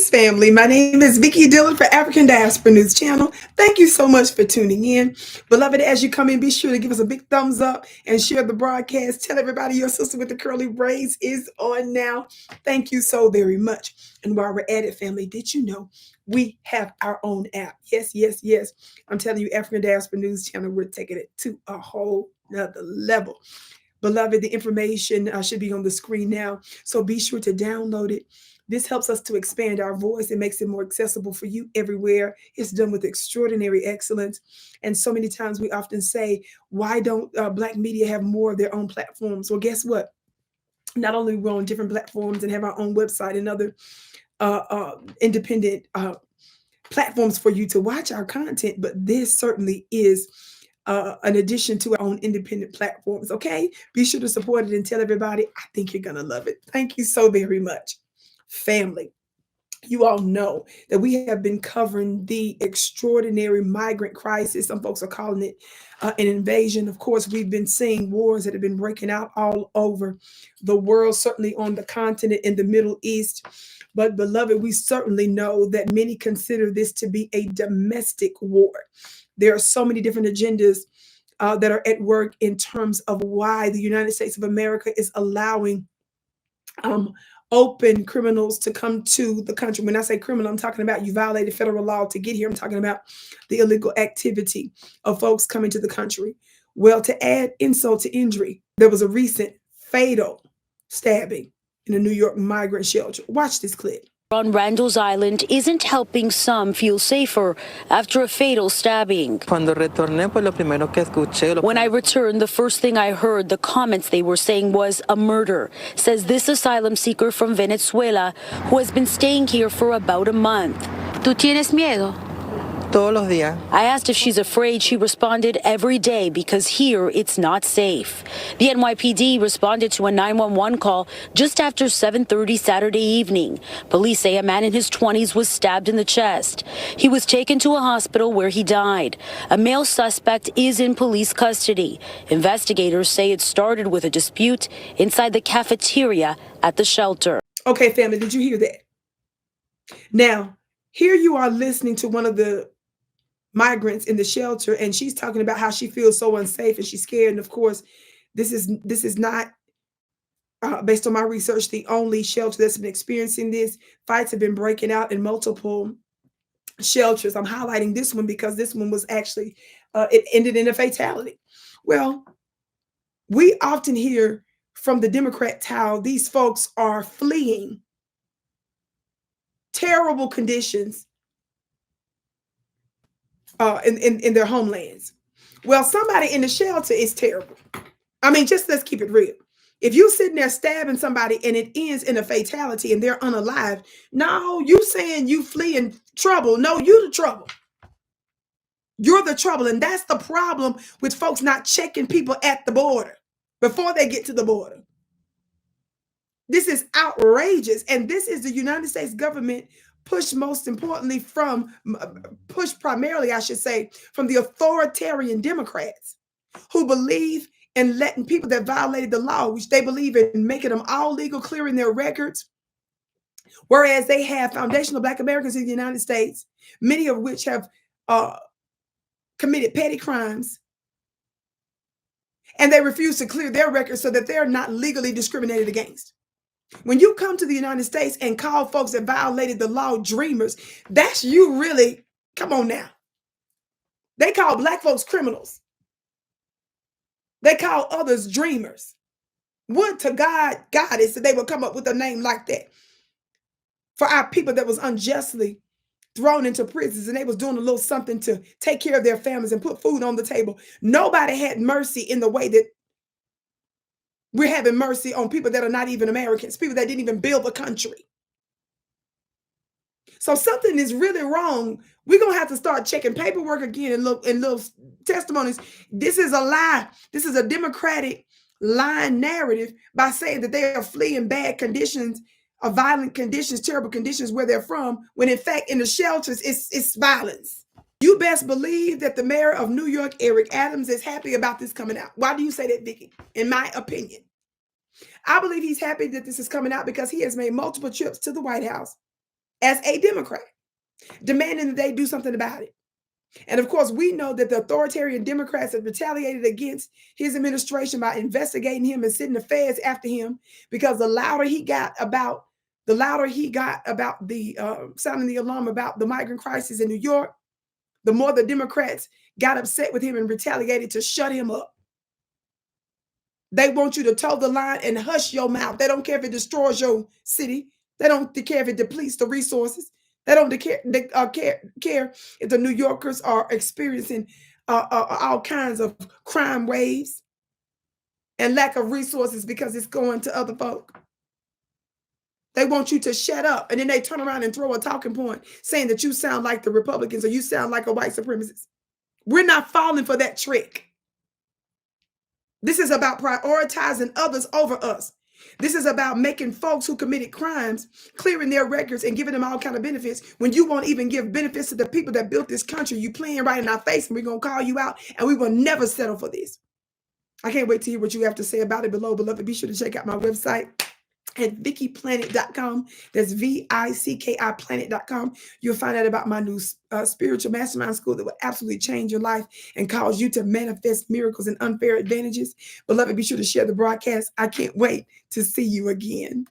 Greetings, family. My name is Vicky Dillon for African Diaspora News Channel. Thank you so much for tuning in. Beloved, as you come in, be sure to give us a big thumbs up and share the broadcast. Tell everybody your sister with the curly braids is on now. Thank you so very much. And while we're at it, family, did you know we have our own app? Yes, yes, yes. I'm telling you, African Diaspora News Channel, we're taking it to a whole nother level. Beloved, the information should be on the screen now. So be sure to download it. This helps us to expand our voice. It makes it more accessible for you everywhere. It's done with extraordinary excellence. And so many times we often say, why don't Black media have more of their own platforms? Well, guess what? Not only we're on different platforms and have our own website and other independent platforms for you to watch our content, but this certainly is an addition to our own independent platforms. Okay, be sure to support it and tell everybody. I think you're gonna love it. Thank you so very much, family. You all know that we have been covering the extraordinary migrant crisis. Some folks are calling it an invasion. Of course, we've been seeing wars that have been breaking out all over the world, certainly on the continent in the Middle East. But, beloved, we certainly know that many consider this to be a domestic war. There are so many different agendas that are at work in terms of why the United States of America is allowing open criminals to come to the country. When I say criminal, I'm talking about you violated federal law to get here. I'm talking about the illegal activity of folks coming to the country. Well, to add insult to injury, there was a recent fatal stabbing in a New York migrant shelter. Watch this clip. On Randall's Island isn't helping some feel safer after a fatal stabbing. When I returned, the first thing I heard, the comments they were saying was a murder, says this asylum seeker from Venezuela who has been staying here for about a month. ¿Tú tienes miedo? Todos los días. I asked if she's afraid. She responded every day because here it's not safe. The NYPD responded to a 911 call just after 7:30 Saturday evening. Police say a man in his 20s was stabbed in the chest. He was taken to a hospital where he died. A male suspect is in police custody. Investigators say it started with a dispute inside the cafeteria at the shelter. Okay, family, did you hear that? Now, here you are listening to one of the migrants in the shelter, and she's talking about how she feels so unsafe and she's scared. And of course, this is not based on my research the only shelter that's been experiencing this. Fights have been breaking out in multiple shelters. I'm highlighting this one because this one was actually it ended in a fatality. Well, we often hear from the Democrat how these folks are fleeing terrible conditions in their homelands. Well, somebody in the shelter is terrible. I mean, just let's keep it real. If you're sitting there stabbing somebody and it ends in a fatality and they're unalive, no, you saying you fleeing trouble. No, you the trouble. You're the trouble. And that's the problem with folks not checking people at the border before they get to the border. This is outrageous. And this is the United States government pushed most importantly pushed primarily, I should say, from the authoritarian Democrats who believe in letting people that violated the law, which they believe in making them all legal, clearing their records, whereas they have foundational Black Americans in the United States, many of which have committed petty crimes, and they refuse to clear their records so that they're not legally discriminated against. When you come to the United States and call folks that violated the law dreamers, that's you really, come on now. They call Black folks criminals. They call others dreamers. Would to God is that they would come up with a name like that for our people that was unjustly thrown into prisons and they was doing a little something to take care of their families and put food on the table. Nobody had mercy in the way that we're having mercy on people that are not even Americans, people that didn't even build the country. So something is really wrong. We're going to have to start checking paperwork again and look in little testimonies. This is a lie. This is a Democratic lying narrative by saying that they are fleeing bad conditions, violent conditions, terrible conditions where they're from, when in fact in the shelters it's violence. You best believe that the mayor of New York, Eric Adams, is happy about this coming out. Why do you say that, Vicky? In my opinion, I believe he's happy that this is coming out because he has made multiple trips to the White House as a Democrat, demanding that they do something about it. And of course, we know that the authoritarian Democrats have retaliated against his administration by investigating him and sending the feds after him, because the louder he got about the sounding the alarm about the migrant crisis in New York, the more the Democrats got upset with him and retaliated to shut him up. They want you to toe the line and hush your mouth. They don't care if it destroys your city. They don't care if it depletes the resources. They don't care if the New Yorkers are experiencing all kinds of crime waves and lack of resources because it's going to other folk. They want you to shut up, and then they turn around and throw a talking point saying that you sound like the Republicans or you sound like a white supremacist. We're not falling for that trick. This is about prioritizing others over us. This is about making folks who committed crimes, clearing their records and giving them all kind of benefits when you won't even give benefits to the people that built this country. You playing right in our face, and we're going to call you out, and we will never settle for this. I can't wait to hear what you have to say about it below. Beloved, be sure to check out my website at VickiPlanet.com. That's VICKI Planet.com. You'll find out about my new spiritual mastermind school that will absolutely change your life and cause you to manifest miracles and unfair advantages. Beloved, be sure to share the broadcast. I can't wait to see you again.